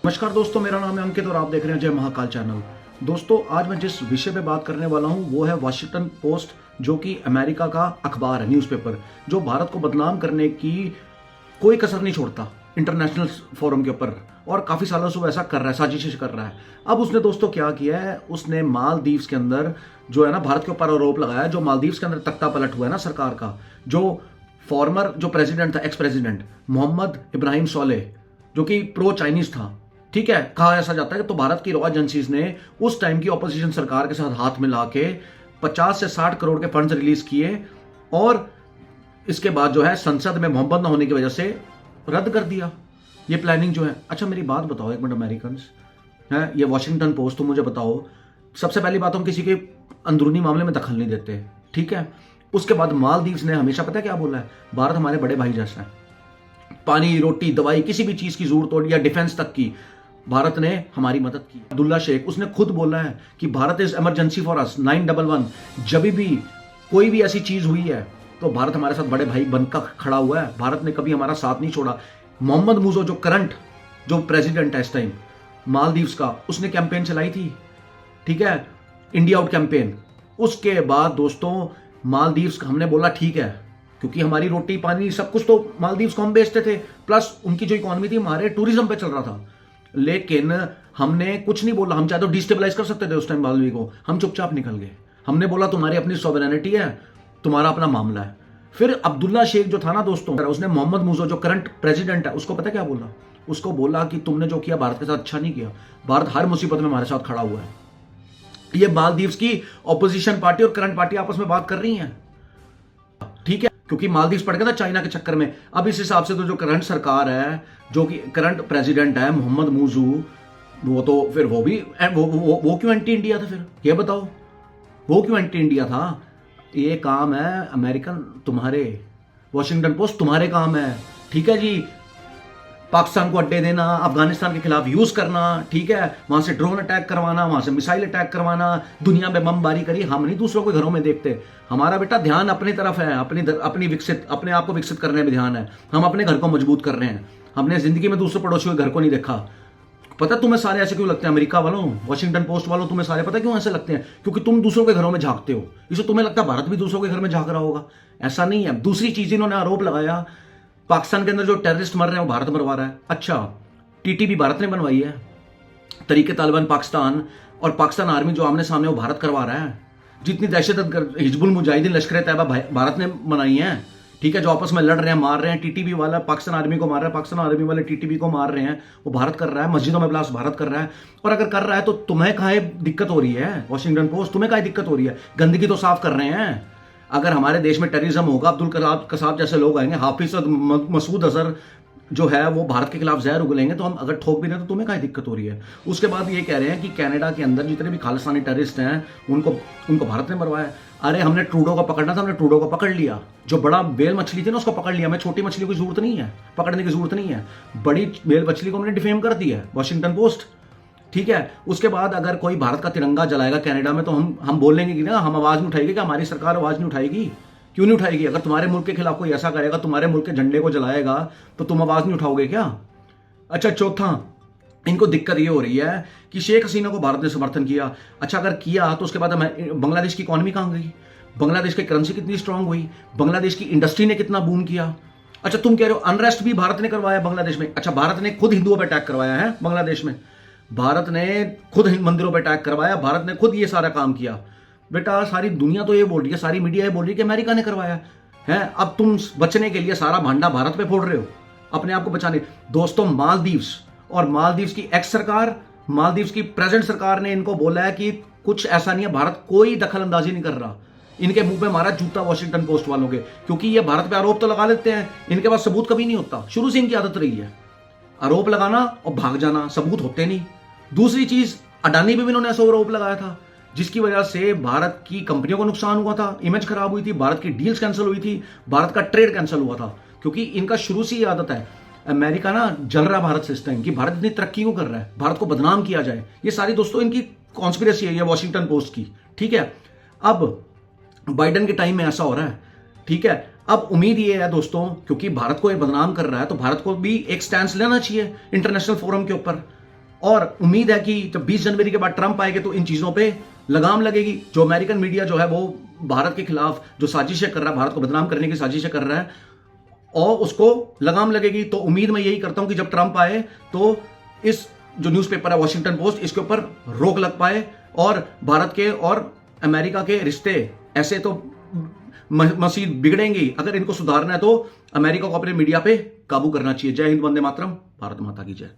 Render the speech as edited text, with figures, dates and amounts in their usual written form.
नमस्कार दोस्तों, मेरा नाम है अंकित और आप देख रहे हैं जय महाकाल चैनल। दोस्तों, आज मैं जिस विषय पे बात करने वाला हूं वो है वॉशिंगटन पोस्ट, जो कि अमेरिका का अखबार है, न्यूज़पेपर, जो भारत को बदनाम करने की कोई कसर नहीं छोड़ता इंटरनेशनल फोरम के ऊपर, और काफ़ी सालों से वो ऐसा कर रहा है, साजिश कर रहा है। अब उसने दोस्तों क्या किया है, उसने मालदीव्स के अंदर जो है ना भारत के ऊपर आरोप लगाया, जो मालदीव्स के अंदर तख्ता पलट हुआ है ना सरकार का, जो फॉर्मर जो प्रेसिडेंट था, एक्स प्रेसिडेंट मोहम्मद इब्राहिम सोलेह, जो कि प्रो चाइनीज था, ठीक है, कहा ऐसा जाता है कि तो भारत की रॉ एजेंसीज ने उस टाइम की ऑपोजिशन सरकार के साथ हाथ मिला के 50 से 60 करोड़ के फंड्स रिलीज किए, और इसके बाद जो है संसद में मोहब्बत ना होने की वजह से रद्द कर दिया ये प्लानिंग जो है। अच्छा मेरी बात बताओ एक मिनट, अमेरिकन्स हैं, ये वॉशिंगटन पोस्ट, तुम मुझे बताओ, सबसे पहली बात, हम किसी के अंदरूनी मामले में दखल नहीं देते, ठीक है। उसके बाद मालदीव्स ने हमेशा पता है क्या बोला है, भारत हमारे बड़े भाई जैसा है, पानी, रोटी, दवाई, किसी भी चीज की जरूरत हो या डिफेंस तक की, भारत ने हमारी मदद की। अब्दुल्ला शेख, उसने खुद बोला है कि Bharat is emergency for us 911, जब भी कोई भी ऐसी चीज हुई है तो भारत हमारे साथ बड़े भाई बनकर खड़ा हुआ है, भारत ने कभी हमारा साथ नहीं छोड़ा। मोहम्मद मुजो जो करंट जो प्रेसिडेंट है इस टाइम मालदीव्स का, उसने कैंपेन चलाई थी, ठीक है, इंडिया आउट कैंपेन। उसके बाद दोस्तों मालदीव्स हमने बोला ठीक है, क्योंकि हमारी रोटी पानी सब कुछ तो मालदीव्स को हम बेचते थे, प्लस उनकी जो इकोनॉमी थी हमारे टूरिज्म पे चल रहा था, लेकिन हमने कुछ नहीं बोला। हम चाहे तो डिस्टेबलाइज कर सकते थे उस टाइम मालदीव को, हम चुपचाप निकल गए। हमने बोला तुम्हारी अपनी सॉवरेनिटी है, तुम्हारा अपना मामला है। फिर अब्दुल्ला शेख जो था ना दोस्तों, उसने मोहम्मद मुजो जो करंट प्रेसिडेंट है उसको पता क्या बोला, उसको बोला कि तुमने जो किया भारत के साथ अच्छा नहीं किया, भारत हर मुसीबत में हमारे साथ खड़ा हुआ है। ये मालदीव्स की ऑपोजिशन पार्टी और करंट पार्टी आपस में बात कर रही है, ठीक है, क्योंकि मालदीव्स पड़ गया था चाइना के चक्कर में। अब इस हिसाब से तो जो करंट सरकार है, जो कि करंट प्रेसिडेंट है मोहम्मद मुजू, वो तो फिर वो भी वो क्यों एंटी इंडिया था, फिर ये बताओ वो क्यों एंटी इंडिया था। ये काम है अमेरिकन तुम्हारे, वॉशिंगटन पोस्ट तुम्हारे काम है, ठीक है जी, पाकिस्तान को अड्डे देना, अफगानिस्तान के खिलाफ यूज करना, ठीक है, वहां से ड्रोन अटैक करवाना, वहां से मिसाइल अटैक करवाना, दुनिया में बमबारी करी। हम नहीं दूसरों के घरों में देखते, हमारा बेटा ध्यान अपनी तरफ है, अपने आप को विकसित करने में ध्यान है। हम अपने घर को मजबूत कर रहे हैं, हमने जिंदगी में दूसरे पड़ोसियों के घर को नहीं देखा। पता तुम्हें सारे ऐसे क्यों लगते हैं, अमेरिका वालों, वॉशिंगटन पोस्ट वालों, तुम्हें सारे पता क्यों ऐसे लगते हैं, क्योंकि तुम दूसरों के घरों में झांकते हो, इससे तुम्हें लगता है भारत भी दूसरों के घर में झांक रहा होगा। ऐसा नहीं है। दूसरी चीज इन्होंने आरोप लगाया, पाकिस्तान के अंदर जो टेररिस्ट मर रहे हैं वो भारत मरवा रहा है। अच्छा, टीटीपी भारत ने बनवाई है, तरीके तालिबान पाकिस्तान और पाकिस्तान आर्मी जो आमने सामने वो भारत करवा रहा है। जितनी दहशत हिजबुल मुजाहिदीन लश्कर तैयबा भारत ने बनाई है, ठीक है, जो आपस में लड़ रहे हैं, मार रहे हैं, टीटीपी वाला पाकिस्तान आर्मी को मार रहा है, पाकिस्तान आर्मी वाले टीटीपी को मार रहे हैं, वो भारत कर रहा है। मस्जिदों में ब्लास्ट भारत कर रहा है। और अगर कर रहा है तो तुम्हें काहे दिक्कत हो रही है, वॉशिंगटन पोस्ट, तुम्हें काहे दिक्कत हो रही है, गंदगी तो साफ कर रहे हैं। अगर हमारे देश में टेररिज्म होगा, अब्दुल कसाब जैसे लोग आएंगे, हाफिज मसूद अजहर जो है वो भारत के खिलाफ जहर उगलेंगे, तो हम अगर ठोक भी रहे तो तुम्हें क्या दिक्कत हो रही है। उसके बाद ये कह रहे हैं कि कनाडा के अंदर जितने भी खालिस्तानी टेररिस्ट हैं उनको भारत ने मरवाया। अरे हमने ट्रूडो को पकड़ना था, हमने ट्रूडो को पकड़ लिया, जो बड़ा बेल मछली थी ना उसको पकड़ लिया। मैं छोटी मछली की जरूरत नहीं है, पकड़ने की जरूरत नहीं है, बड़ी बेल मछली को हमने डिफेम कर दिया है, वॉशिंगटन पोस्ट, ठीक है। उसके बाद अगर कोई भारत का तिरंगा जलाएगा कनाडा में तो हम बोलेंगे कि ना, हम आवाज नहीं उठाएगी, कि हमारी सरकार आवाज नहीं उठाएगी। क्यों नहीं उठाएगी? अगर तुम्हारे मुल्क के खिलाफ कोई ऐसा करेगा, तुम्हारे मुल्क के झंडे को जलाएगा, तो तुम आवाज नहीं उठाओगे क्या? अच्छा, चौथा, इनको दिक्कत ये हो रही है कि शेख हसीना को भारत ने समर्थन किया। अच्छा, अगर किया तो उसके बाद बांग्लादेश की इकोनॉमी कहां गई, बांग्लादेश की करेंसी कितनी स्ट्रांग हुई, बांग्लादेश की इंडस्ट्री ने कितना बूम किया। अच्छा, तुम कह रहे हो अनरेस्ट भी भारत ने करवाया बांग्लादेश में। अच्छा, भारत ने खुद हिंदुओं पर अटैक करवाया है बांग्लादेश में, भारत ने खुद मंदिरों पर अटैक करवाया, भारत ने खुद ये सारा काम किया। बेटा सारी दुनिया तो ये बोल रही है, सारी मीडिया ये बोल रही है कि अमेरिका ने करवाया है। अब तुम बचने के लिए सारा भांडा भारत पे फोड़ रहे हो, अपने आप को बचाने। दोस्तों, मालदीव्स और मालदीव्स की एक्स सरकार, मालदीव्स की प्रेजेंट सरकार ने इनको बोला है कि कुछ ऐसा नहीं है, भारत कोई दखल अंदाजी नहीं कर रहा। इनके मुंह पे मारा जूता वॉशिंगटन पोस्ट वालों के, क्योंकि ये भारत पे आरोप तो लगा लेते हैं, इनके पास सबूत कभी नहीं होता, शुरू से इनकी आदत रही है आरोप लगाना और भाग जाना, सबूत होते नहीं। दूसरी चीज, अडानी पे भी इन्होंने ऐसा आरोप लगाया था, जिसकी वजह से भारत की कंपनियों को नुकसान हुआ था, इमेज खराब हुई थी, भारत की डील्स कैंसिल हुई थी, भारत का ट्रेड कैंसिल हुआ था, क्योंकि इनका शुरू से ही आदत है, अमेरिका ना जल रहा भारत से इस टाइम कि भारत इतनी तरक्की क्यों कर रहा है, भारत को बदनाम किया जाए। ये सारी दोस्तों इनकी कॉन्स्पिरेसी है, ये वॉशिंगटन पोस्ट की, ठीक है। अब बाइडेन के टाइम में ऐसा हो रहा है, ठीक है। अब उम्मीद ये है दोस्तों, क्योंकि भारत को ये बदनाम कर रहा है, तो भारत को भी एक स्टैंड लेना चाहिए इंटरनेशनल फोरम के ऊपर, और उम्मीद है कि जब 20 जनवरी के बाद ट्रंप आएंगे तो इन चीजों पे लगाम लगेगी। जो अमेरिकन मीडिया जो है वो भारत के खिलाफ जो साजिशें कर रहा है, भारत को बदनाम करने की साजिशें कर रहा है, और उसको लगाम लगेगी। तो उम्मीद मैं यही करता हूं कि जब ट्रंप आए तो इस जो न्यूज़पेपर है वॉशिंगटन पोस्ट, इसके ऊपर रोक लग पाए और भारत के और अमेरिका के रिश्ते ऐसे तो मसीद बिगड़ेंगी। अगर इनको सुधारना है तो अमेरिका को अपने मीडिया पे काबू करना चाहिए। जय हिंद, वंदे मातरम, भारत माता की जय।